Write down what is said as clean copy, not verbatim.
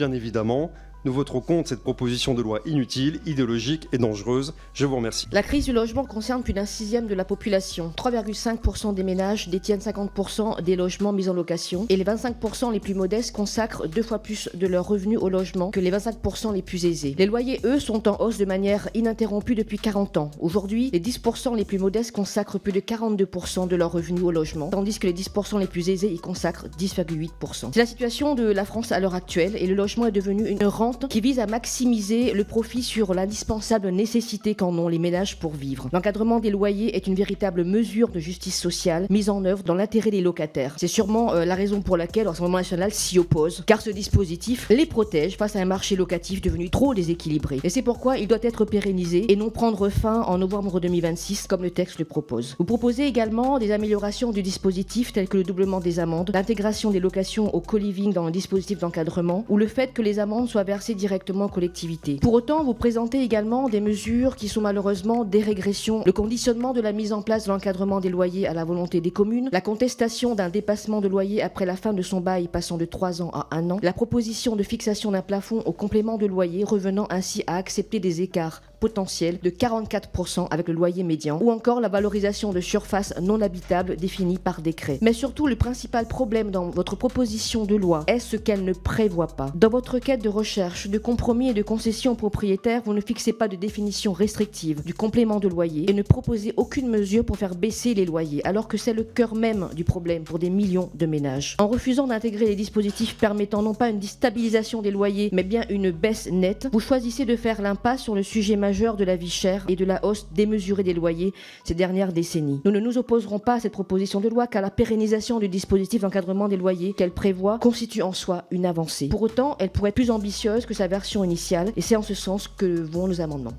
Bien évidemment, nous voterons contre cette proposition de loi inutile, idéologique et dangereuse. Je vous remercie. La crise du logement concerne plus d'un sixième de la population. 3,5% des ménages détiennent 50% des logements mis en location et les 25% les plus modestes consacrent 2 fois plus de leurs revenus au logement que les 25% les plus aisés. Les loyers, eux, sont en hausse de manière ininterrompue depuis 40 ans. Aujourd'hui, les 10% les plus modestes consacrent plus de 42% de leurs revenus au logement, tandis que les 10% les plus aisés y consacrent 10,8%. C'est la situation de la France à l'heure actuelle et le logement est devenu une rente qui vise à maximiser le profit sur l'indispensable nécessité qu'en ont les ménages pour vivre. L'encadrement des loyers est une véritable mesure de justice sociale mise en œuvre dans l'intérêt des locataires. C'est sûrement la raison pour laquelle le Rassemblement national s'y oppose, car ce dispositif les protège face à un marché locatif devenu trop déséquilibré. Et c'est pourquoi il doit être pérennisé et non prendre fin en novembre 2026 comme le texte le propose. Vous proposez également des améliorations du dispositif telles que le doublement des amendes, l'intégration des locations au co-living dans le dispositif d'encadrement ou le fait que les amendes soient versées directement aux collectivités. Pour autant, vous présentez également des mesures qui sont malheureusement des régressions. Le conditionnement de la mise en place de l'encadrement des loyers à la volonté des communes, la contestation d'un dépassement de loyer après la fin de son bail passant de 3 ans à 1 an, la proposition de fixation d'un plafond au complément de loyer revenant ainsi à accepter des écarts potentiels de 44% avec le loyer médian, ou encore la valorisation de surfaces non habitables définies par décret. Mais surtout, le principal problème dans votre proposition de loi est ce qu'elle ne prévoit pas. Dans votre quête de recherche, de compromis et de concession aux propriétaires, vous ne fixez pas de définition restrictive du complément de loyer et ne proposez aucune mesure pour faire baisser les loyers, alors que c'est le cœur même du problème pour des millions de ménages. En refusant d'intégrer les dispositifs permettant non pas une stabilisation des loyers, mais bien une baisse nette, vous choisissez de faire l'impasse sur le sujet majeur de la vie chère et de la hausse démesurée des loyers ces dernières décennies. Nous ne nous opposerons pas à cette proposition de loi car la pérennisation du dispositif d'encadrement des loyers qu'elle prévoit constitue en soi une avancée. Pour autant, elle pourrait être plus ambitieuse que sa version initiale et c'est en ce sens que vont nos amendements.